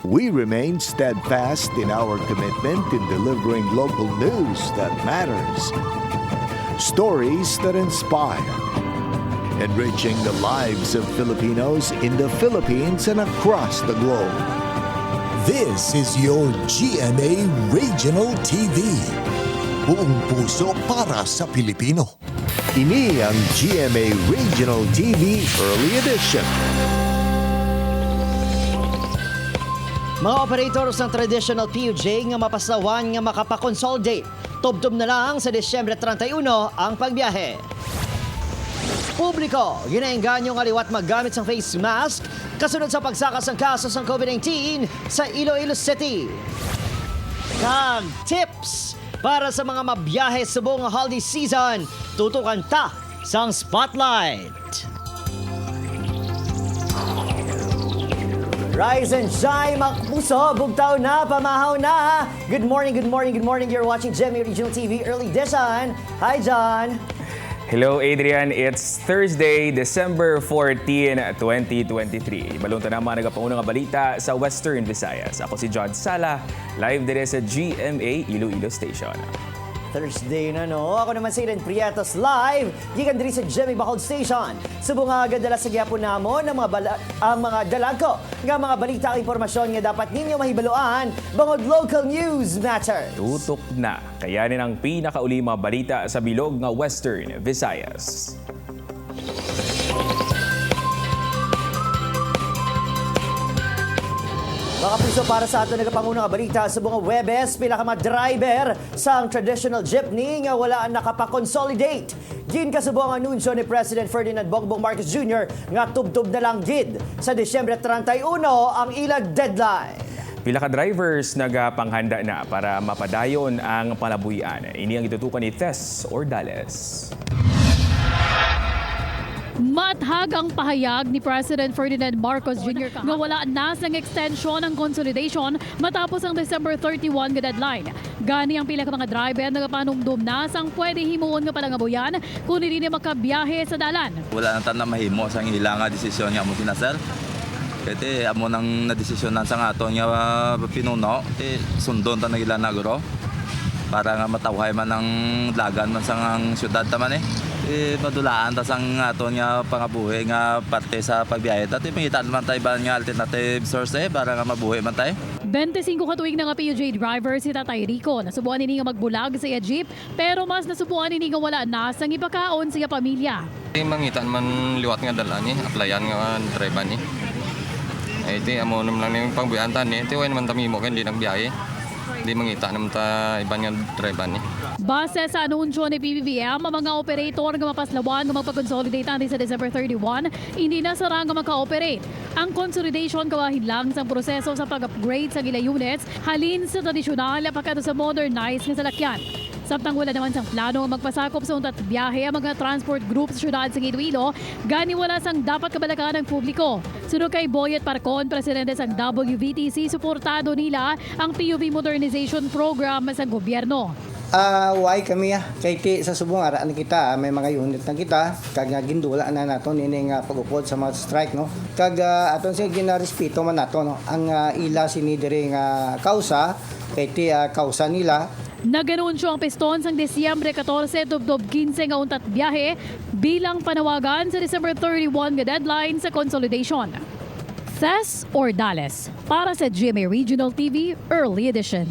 We remain steadfast in our commitment in delivering local news that matters, stories that inspire, enriching the lives of Filipinos in the Philippines and across the globe. This is your GMA Regional TV. Buong puso para sa Pilipino. Ini ang GMA Regional TV Early Edition. Mga operators ng traditional PUJ nga mapasawan nga makapakonsolidate. Tubtob na lang sa Disyembre 31 ang pagbiyahe. Publiko, ginaengganyo nga liwat maggamit ng face mask kasunod sa pagsakas ng kasos ng COVID-19 sa Iloilo City. Kag tips para sa mga mabiyahe sa buong holiday season, tutukan ta sa Spotlight. Rise and shine, mga puso, bugtaw na, pamahaw na. Good morning, good morning, good morning. You're watching GMA Regional TV Early Edition. Hi, John. Hello, Adrian. It's Thursday, December 14, 2023. Balunta na mga nagapaunang balita sa Western Visayas. Ako si John Sala, live dire sa GMA Iloilo Station. Thursday na, no? Ako naman si Ren Prietos live, gikan diri sa GMA Bacolod Station. Subong nga dala sa gyapon namon ang mga dalag ko nga mga balita at impormasyon nga dapat ninyo mahibaluan bangod local news matter. Tutok na. Kayanin ang pinakauli mga balita sa bilog nga Western Visayas. Mga puso, para sa ato nagapangunang balita sa buong Webes, pila ka mga driver sa traditional jeepney nga wala ang nakapakonsolidate. Gin kasubong ang anunsyo ni President Ferdinand Bongbong Marcos Jr. nga tubtob na lang gid sa Disyembre 31 ang ilang deadline. Pila ka drivers nagapanghanda na para mapadayon ang palabuyan. Ini ang itutukan ni Tess Ordales. Mathag ang pahayag ni President Ferdinand Marcos Jr. nga wala na sang extension ng consolidation matapos ang December 31 nga deadline. Gani ang pila ka mga driver nagapanumdum na sang pwede himuon nga palangabuyan kung hindi na makabiyahe sa dalan. Wala nang tanang mahimo sang ilang nga desisyon nga mo kinasal. Kaya amo nang nadesisyonan sa nga ato nga pinuno, sundon ta nagila na guro para nga matawhay man ang lagan man sa ang syudad taman madulaan ta sang aton nga pangabuhi nga parte sa pagbiyahe. Dati mangita naman tayo ba nga alternative source para nga mabuhi man tayo. 25 katuig na nga PUJ driver si Tatay Rico. Nasubuan nini nga magbulag sa iya jeep pero mas nasubuan nini nga wala na sang ipakaon sa iya pamilya. Mangitan man liwat nga dala ni, applyan nga driver ni. Iti amo nam lang yung pangbuyantan ni. Iti wain man tamimo kan di nagbiyahe. Di mangita naman ta ibang nga driver ni. Base sa anunsyo ni PBBM, ang mga operator nga mapaslawan nga magpakonsolidate anti sa December 31, hindi na sara nga maka-operate. Ang consolidation kawahin lang sa proseso sa pag-upgrade sa gila units halin sa tradisyonal apakado sa modernized nga salakyan. Samtang wala naman sang plano nga magpasakop sa untat biyahe ang mga transport group sa syudad sa Iloilo, gani wala sang dapat kabalakan ng publiko. Sunod kay Boyet Parcon, presidente sang WVTC, suportado nila ang PUV modernization program sa gobyerno. Why kami kay sa subong ara ni kita may mga unit na kita kag gindula na naton ini nga pagupod sa mga strike no kag aton sa ginarespeto man nato no ang ila sini diri nga kausa kay kausa nila. Naganunsyo ang piston sang Disyembre 14 tubtob 15 nga untat biyahe bilang panawagan sa December 31 nga deadline sa consolidation. Tess Ordales para sa GMA Regional TV Early Edition.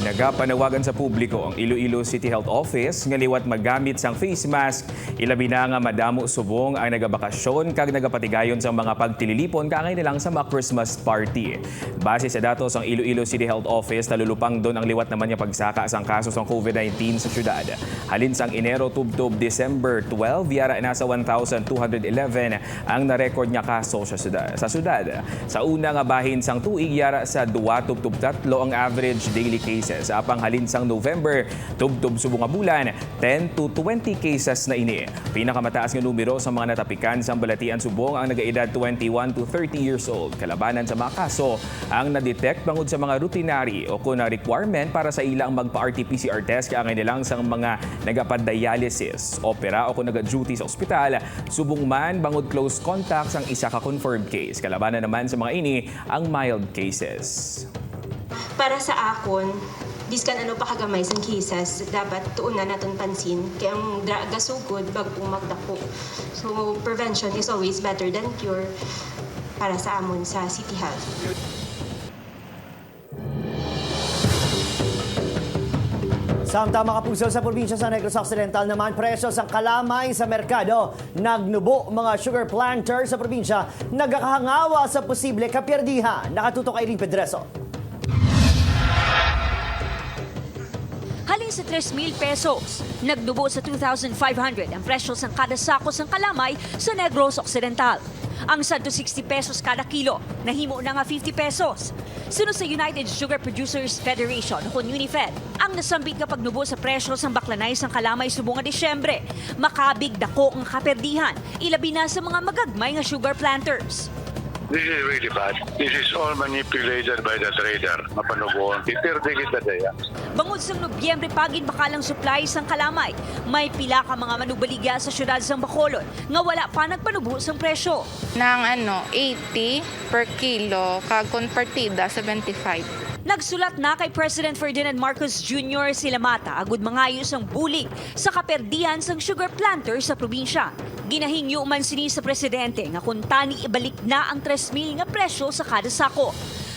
Nagapanawagan sa publiko ang Iloilo City Health Office nga liwat magamit sang face mask ilabi na nga madamo subong ang nagabakasyon kag nagapatigayon sa mga pagtililipon kaangay nilang sa mga Christmas party. Base sa datos ang Iloilo City Health Office nalulupang doon ang liwat naman nga pagsaka sang kasos ng COVID-19 sa syudad. Halin sang Enero tubtob December 12 yara nasa 1,211 ang na-record nga kaso sa syudad. Sa una nga bahin sang tuig yara sa 2 tubtob 3 ang average daily cases cases. Apang halin sang November, tubtob subong nga bulan, 10 to 20 cases na ini. Pinakamataas nga numero sa mga natapikan sa balatian subong ang nagaedad 21 to 30 years old. Kalabanan sa mga kaso ang na-detect bangod sa mga routinary o kuna requirement para sa ilang magpa-RT-PCR test kaangay nilang sang mga nagapad-dialysis, opera o kung naga-duty sa ospital, subong man bangod close contacts ang isa ka confirmed case. Kalabanan naman sa mga ini ang mild cases. Para sa akon, biskan ano pa kagamay sa cases, dapat tuon na natin pansin. Kaya ang gasugod, bago magdako. So, prevention is always better than cure para sa amon sa City Health. Samtama kapuso sa probinsya sa Negros Occidental naman, presyo sa kalamay sa merkado. Nagnubo mga sugar planters sa probinsya, nagkakahangawa sa posible kapierdihan. Nakatutok kay Irene Pedreso. Halin sa 3,000 pesos, nagdubo sa 2,500 ang presyo ng kada sako ng kalamay sa Negros Occidental. Ang 160 pesos kada kilo, nahimo na nga 50 pesos. Sunod sa United Sugar Producers Federation o UNIFED, ang nasambit nga pagnubo sa presyo ng baklanay sa kalamay subong nga Disyembre, makabig dako ang kaperdihan, ilabi na sa mga magagmay nga sugar planters. This is really bad. This is all manipulated by the trader. Mapanubuan. Itirdi kita daya. Bangod sa Nobyembre pagin bakalang supply sang kalamay, may pila ka mga manubaligya sa syudad sang Bacolod nga wala pa nagpanubo sang presyo. Nang 80 per kilo, kag konpartida 75. Nagsulat na kay President Ferdinand Marcos Jr. sila mata agud mangayos ang bulig sa kaperdihan sang sugar planter sa probinsya. Ginahingyo man sini sa presidente nga kung tani ibalik na ang 3,000 nga presyo sa kada sako.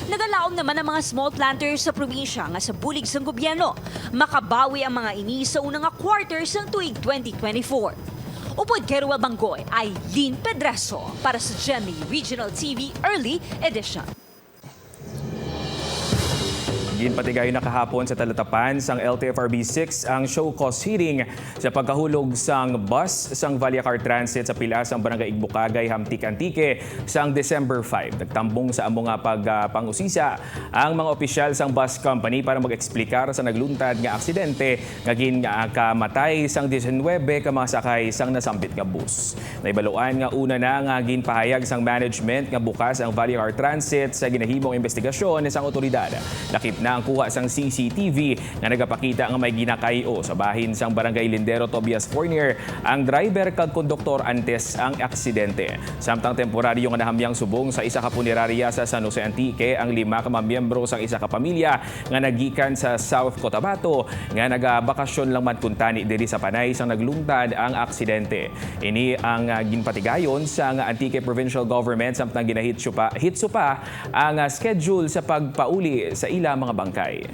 Nagalaom naman ang mga small planters sa probinsya nga sa bulig sang gobyerno makabawi ang mga ini sa unang nga quarter sang tuig 2024. Upod kay Ruel Banggoy, Aileen Pedreso para sa GMA Regional TV Early Edition. Ginpatigayon na kahapon sa talatapan sang LTFRB 6 ang show cause hearing sa pagkahulog sang bus sang Vallecar Transit sa pilas sang Barangay Igbukagay, Hamtik, Antique sang December 5. Nagtambong sa amo nga pagpangusisa ang mga opisyal sang bus company para mag-eksplikar sa nagluntad nga aksidente nga kamatay sang 19 ka mga sakay sang nasambit nga bus. Naibaluan nga una na nga ginpahayag sang management nga bukas ang Vallecar Transit sa ginahimong investigasyon sang otoridad. Lakip na ang kuha sang CCTV nga nagapakita nga may ginakayo sa bahin sang Barangay Lindero, Tobias Fournier ang driver kag konduktor antes ang aksidente. Samtang temporaryo nga nahamyang subong sa isa ka punerarya sa San Jose Antique ang 5 ka miyembro sang isa ka pamilya nga nagikan sa South Cotabato nga nagabakasyon lang man kuntani diri sa Panay sang naglungtad ang aksidente. Ini ang ginpatigayon sa Antique Provincial Government samtang ginahitso pa ang schedule sa pagpauli sa ila mga bangkay.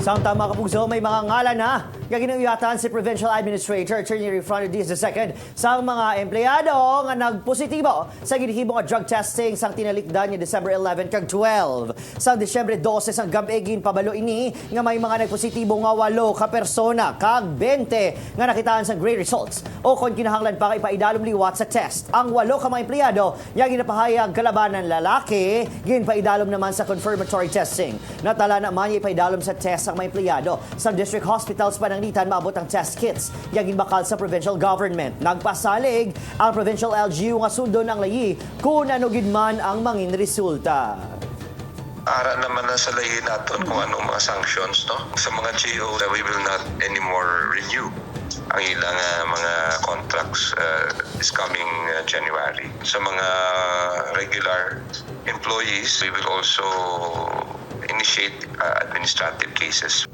Samtama kapugso, may mga ngalan na ginuyatan si Provincial Administrator Attorney Refrando Diaz II sa mga empleyado nga nagpositibo sa ginhibong drug testing sang tinalikdan ni December 11 kag 12. Sa Disyembre 12 sang gab-egin pabalo ini nga may mga nagpositibo nga 8 ka persona kag 20 nga nakitaan sang great results o kon kinahanglan pa kay paidalom liwat sa test. Ang 8 ka mga empleyado nga ginapahayag kalabanan lalaki ginpaidalom naman sa confirmatory testing. Natala naman ipaidalom sa test ang mga empleyado sa district hospitals pa nanglitan maabot ang test kits yagin bakal sa provincial government. Nagpasalig ang provincial LGU nga sundon ang layi kung ano gid man ang mangin resulta. Ara naman na sa lahi natin kung anong mga sanctions, no? Sa mga GO, we will not anymore renew ang ilang mga contracts is coming January. Sa mga regular employees, we will also initiate administrative cases.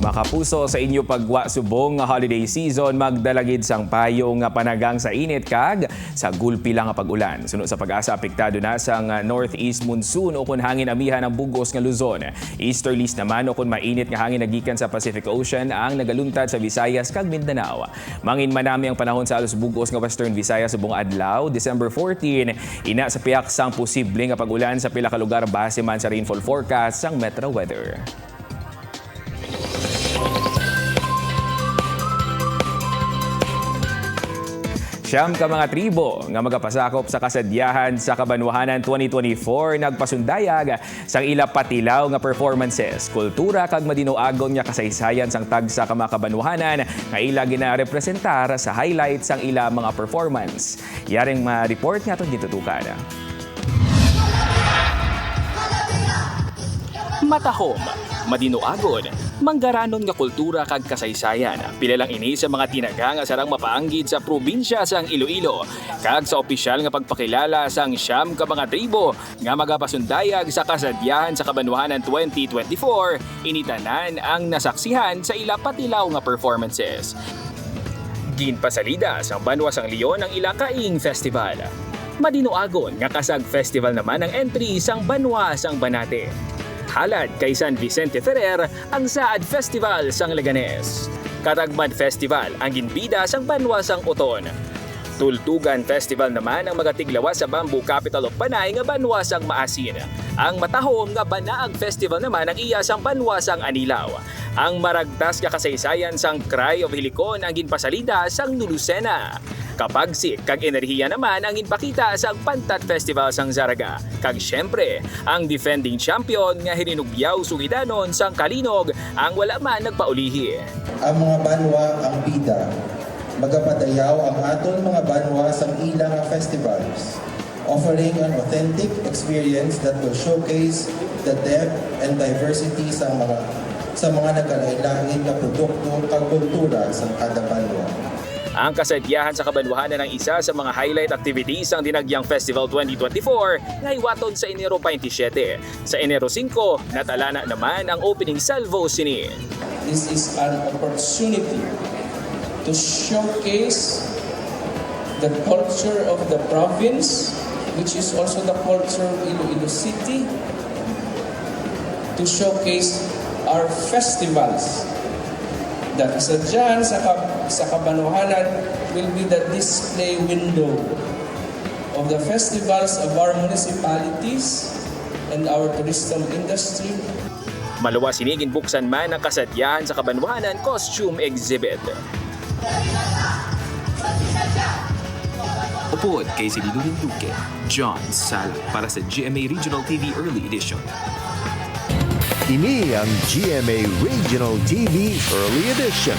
Makapuso sa inyo pagwa subong nga holiday season, magdalagid sang payong nga panagang sa init kag sa gulpi lang nga pag-ulan. Sunod sa pag-asa, apektado na sang northeast monsoon o kun hangin amihan ang bugos nga Luzon. Easterlies naman o kun mainit nga hangin nagikan sa Pacific Ocean ang nagaluntad sa Visayas kag Mindanao. Mangin manami ang panahon sa alos bugos nga Western Visayas subong adlaw, December 14, ina sa piyak sang posible nga pag-ulan sa pila ka lugar base man sa rainfall forecast sang Metro Weather. Siyam ka mga tribo nga magapasakop sa kasadyahan sa Kabanwahanan 2024 nagpasundayag sang ila patilaw nga performances, kultura kag madinuagon nga kasaysayan sang tagsa ka mga kabanwahanan nga ila ginarepresentar sa highlights sang ila mga performance. Yaring ma-report nga itong gitutukan. Matahom, madinuagon, manggaranon nga kultura kag kasaysayan. Pila lang ini sa mga tinaga nga sarang mapaanggid sa probinsya sang Iloilo. Kag sa opisyal nga pagpakilala sang siyam ka mga tribo nga magapasundayag sa kasadyahan sa Kabanwahanan 2024, initanan ang nasaksihan sa ila patilaw nga performances. Ginpasalida sang Banwa sang Leon ang ila kaing festival. Madinuagon nga kasag festival naman ang entry sang Banwa sang Banate. Halad kay San Vicente Ferrer ang Saad Festival sang Leganes. Katagmad Festival ang ginbida sang Banwa sang Uton. Tultugan Festival naman ang magatiglawas sa Bamboo Capital of Panay nga Banwa sang Maasin. Ang matahom nga Banaag Festival naman ang iya sang Banwa sang Anilaw. Ang maragtas nga kasaysayan sang Cry of Helicon ang ginpasalida sang Nulusena. Kapagsik kag enerhiya naman ang ginpakita sa Pantat Festival sang Zaraga. Kag syempre, ang defending champion nga hirinugyaw sugidanon sang Kalinog ang wala man nagpaulihi. Ang mga banwa ang bida. Magapadayaw ang aton mga banwa sang ilang festivals, offering an authentic experience that will showcase the depth and diversity sa mga nagkalain-lain na produkto kag kultura sa kada banwa. Ang kasadyahan sa Kabanwahanan ang isa sa mga highlight activities ng Dinagyang Festival 2024 nga iwaton sa Enero 27. Sa Enero 5, natalana naman ang opening salvo sini. This is an opportunity to showcase the culture of the province, which is also the culture of Iloilo City, to showcase our festivals. The kasadyahan sa Kabanwahanan will be the display window of the festivals of our municipalities and our tourism industry. Maluwas sinigin buksan man ang kasadyahan sa Kabanwahanan costume exhibit. Upod kay Silidulin Duque, John Sala para sa GMA Regional TV Early Edition. Ini ang GMA Regional TV Early Edition.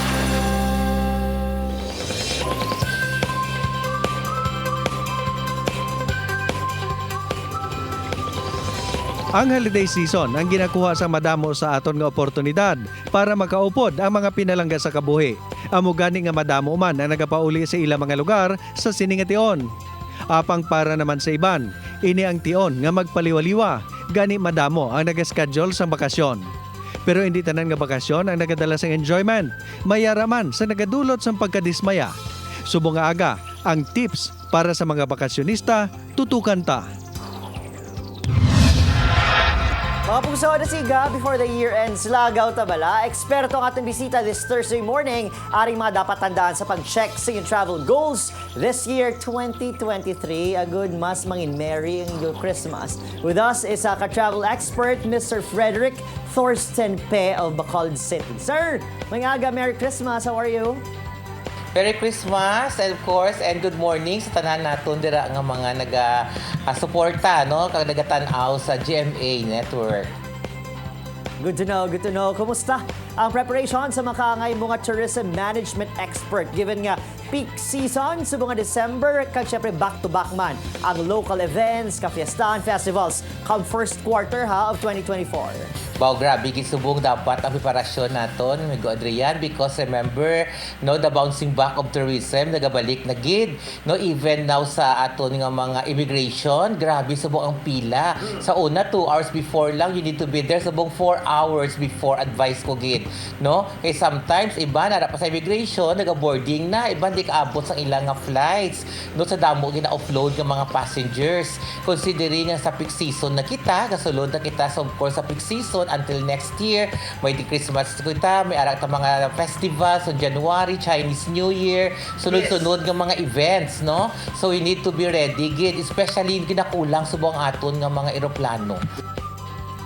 Ang holiday season ang ginakuha sa madamo sa aton nga oportunidad para makaupod ang mga pinalangga sa kabuhi. Amo gani nga madamo man ang nagapauli sa ilang mga lugar sa sining nga tion. Apang para naman sa iban, ini ang tion nga magpaliwaliwa, gani madamo ang nag-schedule sa bakasyon. Pero hindi tanan nga bakasyon ang nagadala sa enjoyment, mayaraman sa nagadulot sa pagkadismaya. Subong nga aga, ang tips para sa mga bakasyonista, tutukan ta. Mga puso na siga, before the year ends, lagaw tabala. Eksperto ang ating bisita this Thursday morning. Aring mga dapat tandaan sa pag-check sa iyong travel goals this year, 2023. A good mas mangin merry ang iyong Christmas. With us is a ka-travel expert, Mr. Frederick Thorsten Pe of Bacolod City. Sir, may aga, Merry Christmas. How are you? Merry Christmas, and of course, and good morning sa tanan naton dira nga mga naga-suporta, no? Kag nagatanaw sa GMA Network. Good to know, good to know. Kumusta ang preparation sa makaangay mga tourism management expert given nga peak season sa mga December kag syempre back-to-back man ang local events, kafiestaan, festivals come first quarter of 2024. Wow, grabe gisubong dapat ang preparasyon naton, Migo Adrian, because remember, no, the bouncing back of tourism nagabalik na gid, no, even now sa aton nga mga immigration, grabe subong ang pila. Sa una 2 hours before lang you need to be there, subong 4 hours before advice ko gid, no? Kay sometimes iba na pa sa immigration, naga-boarding na, iba di kaabot sa ilang nga flights, no, sa damo gina-offload ng mga passengers. Considering nga sa peak season na kita, kasulod na kita so of course sa peak season until next year, may di Christmas kita, may arak ta mga festivals sa January, Chinese New Year, sunod-sunod nga mga events, no? So we need to be ready gid, especially kinakulang subong aton nga mga eroplano.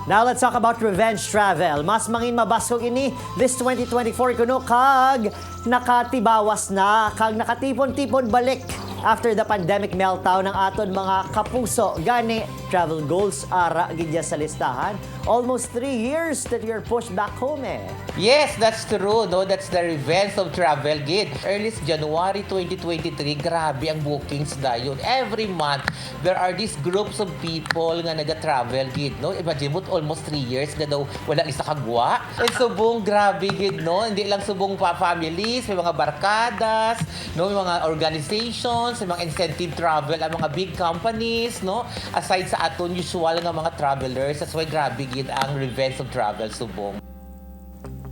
Now let's talk about revenge travel. Mas mangin mabaskog ini this 2024 kuno kag nakatibawas na kag nakatipon-tipon balik after the pandemic meltdown ng aton mga kapuso. Gani, travel goals ara gidya sa listahan. Almost 3 years that you're pushed back home eh. Yes, that's true. No, that's the revenge of travel gid. Early January 2023, grabe ang bookings dayon. Every month, there are these groups of people nga naga-travel gid. No, imagine mo almost 3 years nga daw wala isa kagwa. And subong grabe gid, no. Hindi lang subong families, may mga barkadas, no, may mga organizations, may mga incentive travel ang mga big companies, no. Aside sa aton usual nga mga travelers, that's why grabe gid ang revenge of travel subong.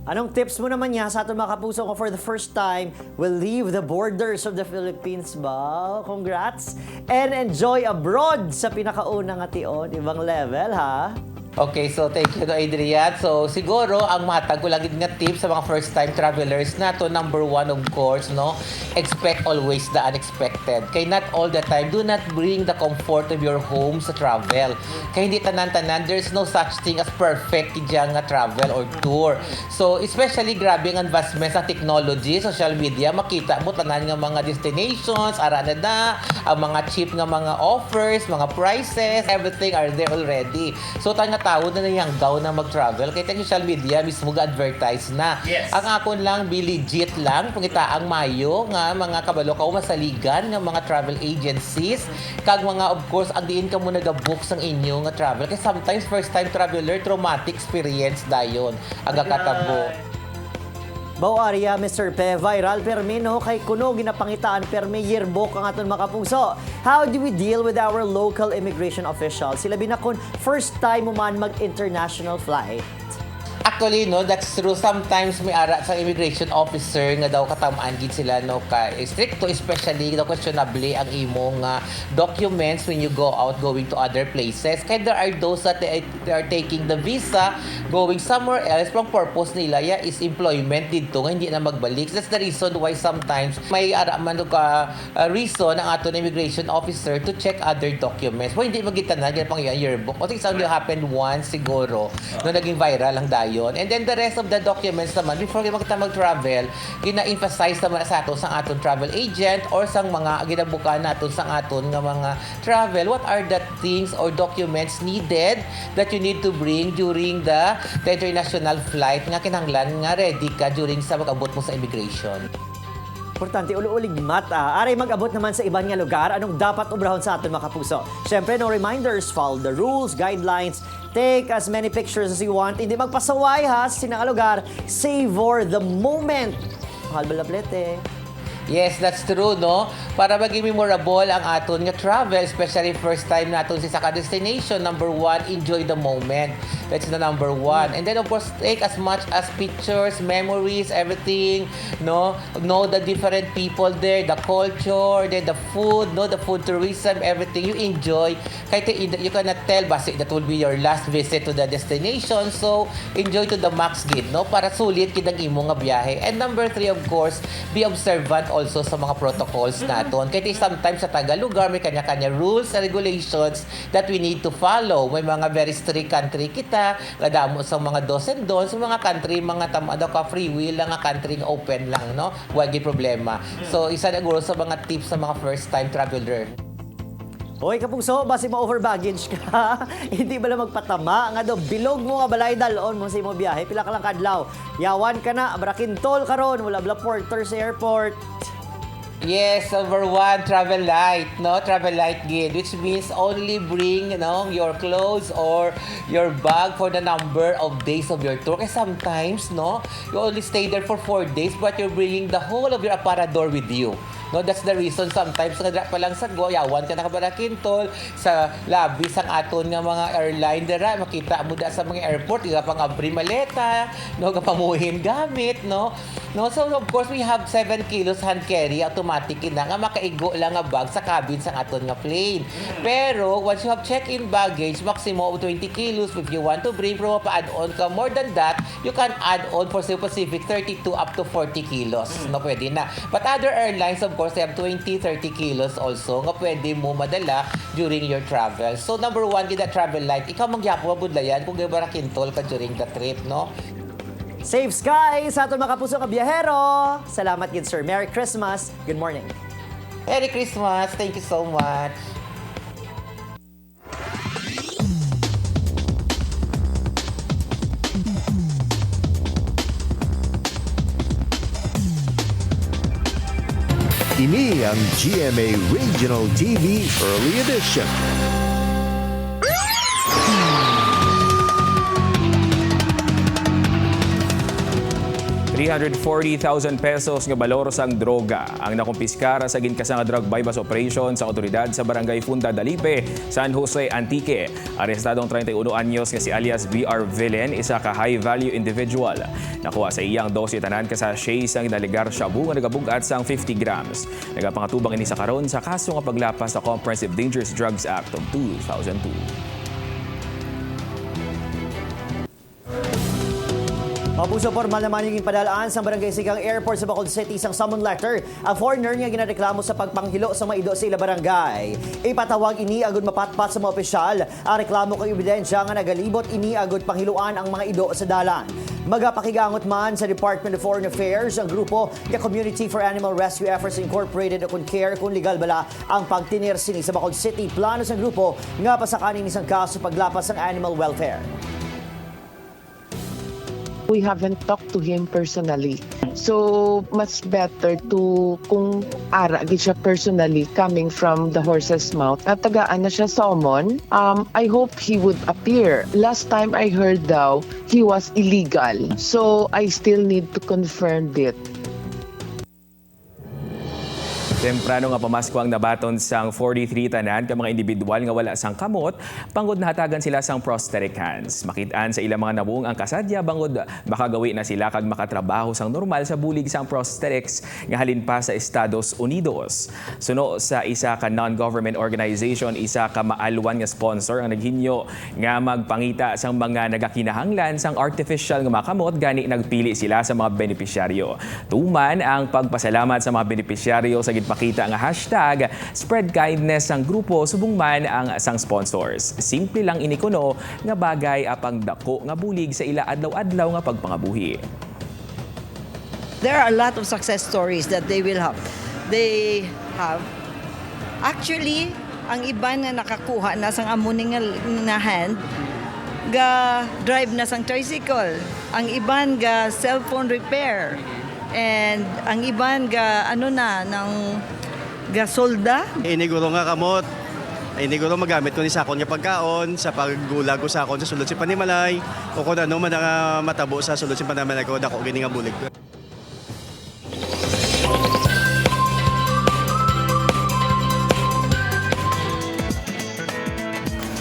Anong tips mo naman niya sa ating mga kapuso ko for the first time will leave the borders of the Philippines ba? Congrats! And enjoy abroad sa pinakaunang ation. Ibang level, ha? Okay, so thank you, Adrian. So siguro ang matag ko lang nga tips sa mga first-time travelers na to, number 1 of course, no, expect always the unexpected. Kay not all the time, do not bring the comfort of your home sa travel. Kay hindi tanan-tanan, there's no such thing as perfect diyang nga travel or tour. So especially grabe ang advancements sa technology, social media, makita mo tanan nga mga destinations, ara na ang mga cheap nga mga offers, mga prices, everything are there already. So tanga tao na nayanggaw na mag-travel. Kaya tayong social media, mismo ga-advertise na. Yes. Ang akon lang, be legit lang, pangitaang mayo, nga mga kabalo ka masaligan, nga mga travel agencies, kag mga, of course, ang diin ka mo nag-book sang inyo nga travel. Kaya sometimes, first-time traveler, traumatic experience dayon. Ang kakatabo. Bao Arya, Mr. Pe, viral permino kay kuno ginapangitaan permi yearbook ang aton mga kapuso. How do we deal with our local immigration officials? Sila binakon first time mo man mag-international flight. Actually, no, that's true. Sometimes may ara sa immigration officer nga daw katamaan gid sila no ka stricto, especially daw questionable ang imong documents when you go out going to other places. Kaya there are those that they are taking the visa going somewhere else, pang purpose nila is employment dito nga hindi na magbalik. That's the reason why sometimes may ara man ka reason ang aton immigration officer to check other documents. Well, hindi magitanan gyud pang yearbook. I think it's only happened once siguro no naging viral ang dayon. And then the rest of the documents naman, before kita mag-travel, gina-emphasize naman sa aton sa aton travel agent or sa mga ginabukan naton sa aton nga mga travel. What are the things or documents needed that you need to bring during the international flight nga kinahanglan nga ready ka during sa mag-abot mo sa immigration? Importante, uli-ulig mata. Aray mag-abot naman sa ibang nga lugar, anong dapat obrahon sa aton mga kapuso? Siyempre, no reminders, follow the rules, guidelines, take as many pictures as you want. Hindi magpasaway ha sa sinang lugar. Savor the moment. Mahal balaplete. Yes, that's true, no? Para maging memorable ang aton nga travel, especially first time naton sa saka destination, number 1, enjoy the moment. That's the number 1. And then, of course, take as much as pictures, memories, everything, no? Know the different people there, the culture, then the food, no? The food tourism, everything you enjoy. Kahit you cannot tell, basi that will be your last visit to the destination. So, enjoy to the max gid, no? Para sulit kidang imo nga biyahe. And number 3, of course, be observant also sa mga protocols naton. Kaya sometimes sa Tagalugar, may kanya-kanya rules and regulations that we need to follow. May mga very strict country kita, ladamo sa mga dos and don'ts, sa mga country, mga tamado ka free will lang, nga country nga open lang, no? Wagi problema. So, isa na guro sa mga tips sa mga first-time traveler. Hoy kapuso, basi mo over baggage ka. Hindi ba lang magpatama? Nga daw, bilog mo nga balay dalon mo sa imo biyahe. Pila ka lang kadlaw. Yawan ka na, brakintol ka ron. Wala bala porter sa airport. Yes, number 1, travel light, no? Travel light gid, which means only bring, your clothes or your bag for the number of days of your tour. Kasi sometimes, no, you only stay there for 4 days but you're bringing the whole of your aparador with you. No, that's the reason sometimes nga pa lang sa goyawan ka nakabarakintol sa labi sang aton nga mga airline dira makita mo da sa mga airport iga pang abri maleta no kapamuhin gamit no so of course we have 7 kilos hand carry automatic na nga makaigo lang nga bag sa cabin sang aton nga plane. Pero once you have check-in baggage maximum of 20 kilos. If you want to bring from pa add on ka more than that, you can add on for Cebu Pacific 32 up to 40 kilos. No pwede na. But other airlines of course they have 20-30 kilos also nga pwede mo madala during your travel. So number 1 gid travel light, ikaw magyapo budlayan kung gabarakintol ka during the trip, no? Safe skies sa aton mga kapuso ka biyahero. Salamat gid sir. Merry Christmas. Good morning. Merry Christmas! Thank you so much! Ini ang GMA Regional TV Early Edition. ₱340,000 nga balor sang droga ang nakumpiskara sa ginkas nga drug bypass operation sa otoridad sa Barangay Funda Dalipe, San Jose, Antique. Arestadong 31 anyos nga si alias BR Villain, isa ka high-value individual. Nakuha sa iyang 12 tanan ka sa shay sang daligar shabu nga nagabugat sang 50 grams. Nagapangatubang ini sa karon sa kaso nga paglapas sa Comprehensive Dangerous Drugs Act of 2002. Mapuso formal naman yung padalaan sa Barangay Sigang Airport sa Bacolod City isang summon letter. Ang foreigner nga ginareklamo sa pagpanghilo sa maido sa ila barangay. Ipatawag ini agud mapatpat sa mga opisyal. Ang reklamo kay ebidensya nga nagalibot ini agud panghiluan ang mga ido sa dalan. Magapakigangot man sa Department of Foreign Affairs ang grupo nga Community for Animal Rescue Efforts Incorporated o CARE kung legal bala ang pagtinir sini sa Bacolod City. Plano sa grupo nga pasakanin isang kaso paglapas ng animal welfare. We haven't talked to him personally. So, much better to kung ara gid siya personally coming from the horse's mouth. At tagaan na siya summon. I hope he would appear. Last time I heard daw, he was illegal. So, I still need to confirm it. Temprano nga pamasko ang nabaton sang 43 tanan ka mga individual nga wala sang kamot, pangod nahatagan sila sang prosthetic hands. Makitaan sa ilang mga nabuong ang kasadya bangod makagawi na sila kag makatrabaho sang normal sa bulig sang prosthetics nga halin pa sa Estados Unidos. Suno sa isa ka non-government organization, isa ka maalwan nga sponsor ang naghinyo nga magpangita sang mga nagakinahanglan sang artificial nga makamot gani nagpili sila sa mga benepisyaryo. Tuman ang pagpasalamat sa mga benepisyaryo sa pakita nga hashtag spread kindness ang grupo subong man ang sang sponsors. Simple lang inikuno nga bagay apang dako nga bulig sa ila adlaw-adlaw nga pagpangabuhi. There are a lot of success stories that they will have. They have. Actually, ang iban na nakakuha na sang amuning na hand, ga drive na sang tricycle. Ang iban ga cellphone repair. And ang iban ga ano na ng gasolda. Iniguro nga kamot. Iniguro magamit ko ni sakon nga pagkaon sa paggulag ko sakon sa sulod si Panimalay o kung ano man nga matabo sa sulod si Panimalay ko dako gini nga bulig.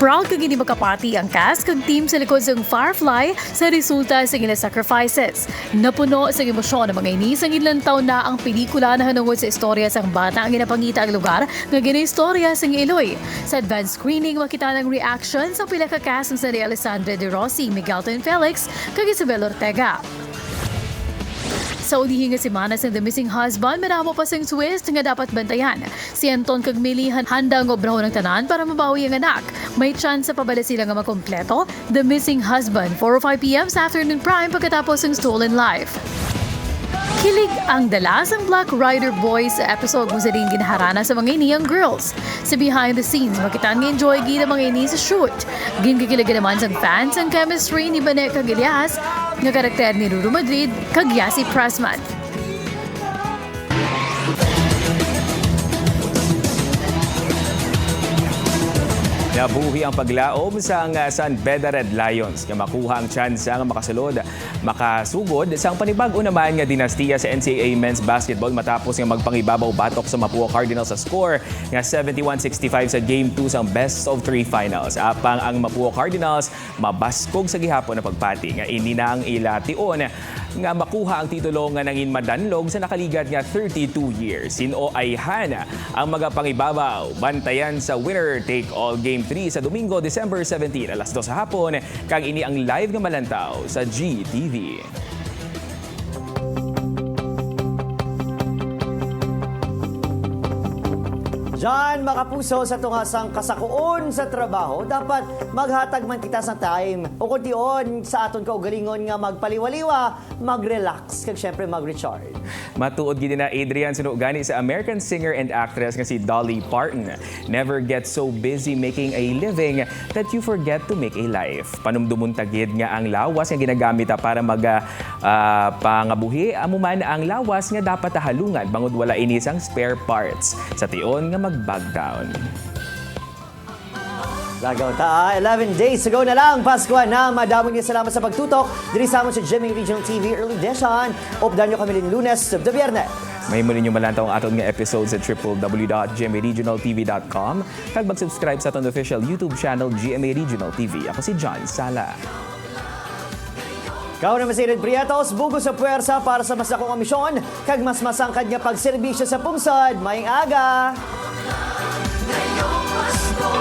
Proud kag gini makapati ang cast kag team sa likod ng Firefly sa resulta sa ilang sacrifices. Napuno sa emosyon ng mga inis ang ilang taon na ang pelikula na hanungod sa istorya sa bata ang ginapangita ang lugar nga ginaistorya sa Iloy. Sa advanced screening, makita ng reaction sa pila ka cast sa Alessandra De Rossi, Miguelton Felix kag Isabel Ortega. Sa ulihin nga semana sa The Missing Husband, maramo pa sing twist nga dapat bantayan. Si Anton kag Millie handa ng obrahon ng tanan para mabawi ang anak. May chance sa pabala sila nga makompleto. The Missing Husband, 4:05 p.m. sa afternoon prime pagkatapos ng Stolen Life. Kilig ang dalas ang Black Rider Boys sa episode kung sa rin ginaharana sa mga iniyang girls. Sa behind the scenes, makitaan nga enjoy gina mga ini sa shoot. Ginkikilaga naman sa fans ang chemistry ni Banek kag Elias nga karakter ni Ruru Madrid kag Yasi Pressman. Nabuhi ang paglaom sang San Beda Red Lions nga makuha ang chance nga makasugod sang panibag-o naman nga dinastiya sa NCAA Men's Basketball matapos nga magpangibabaw batok sa Mapua Cardinals sa score nga 71-65 sa Game 2 sang Best of 3 Finals. Apang ang Mapua Cardinals mabaskog sa gihapon na pagpati nga ini na ang ilation nga makuha ang titulo nga nangin madanlog sa nakaligat nga 32 years. Sino ay hana ang magapangibabaw bantayan sa winner-take-all Game 3 sa Domingo, December 17, alas 2 sa hapon, kag ini ang live nga malantaw sa GTV. Diyan, mga puso, sa tunghasang kasakuon sa trabaho, dapat maghatag man kita sa time o kuntion sa aton kaugalingon nga magpaliwaliwa, mag-relax, kag syempre mag-recharge. Matuod gid na Adrian sinugani sa American singer and actress nga si Dolly Parton. Never get so busy making a living that you forget to make a life. Panumdumon tagid nga ang lawas nga ginagamit para pangabuhi amuman ang lawas nga dapat halungan bangod wala inis ang spare parts. Sa tion nga mag-bag down. Lagaw ta, 11 days ago na lang, Pasko na. Madamon niya salamat sa pagtutok. Diri sa amon sa GMA Regional TV Early Edition. Updan nyo kami din Lunes to Biyernes. May muli nyo malantaw ang aton nga episode sa www.gmaregionaltv.com kag mag-subscribe sa aton official YouTube channel GMA Regional TV. Ako si John Sala. Kao na Masirid Prietos, bugo sa puwersa para sa mas akong misyon, kag mas masangkad nga pagserbisyo sa pungsod. Maying aga! Ngayong Pasko,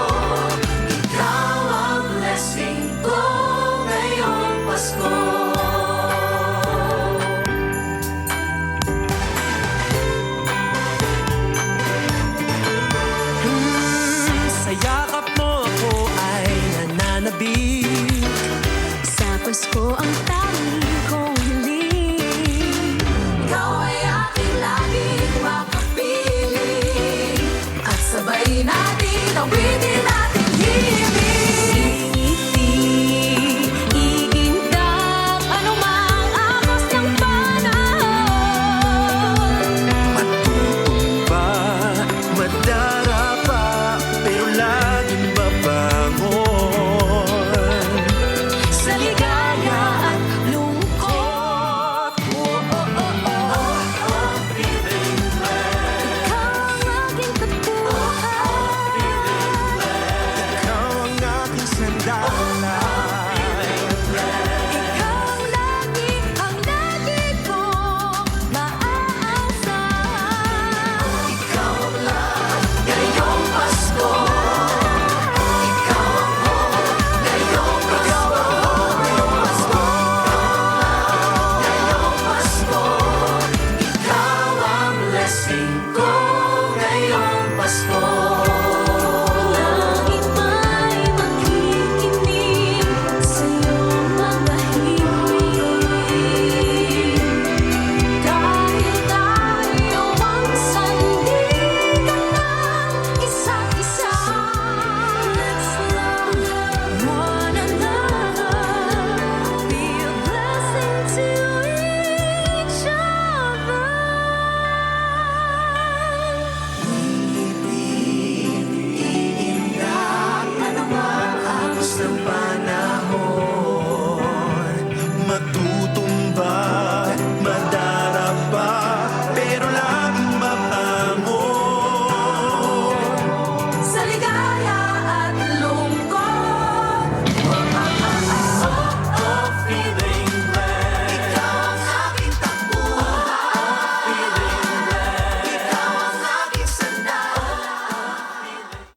ikaw ang blessing ko ngayong Pasko. Sa yakap mo ako ay nananabik. Sa Pasko ang tanging kong hiling. Ikaw ay aking laging makapiling. At sabay natin awitin natin himig. Ngiti, iindak, anumang ahos ng panahon. Matutumba, madarapa, pero laging babangon. Sa ligaya at lungkot. Ikaw ang aking tagpuan. Ikaw ang aking sandal.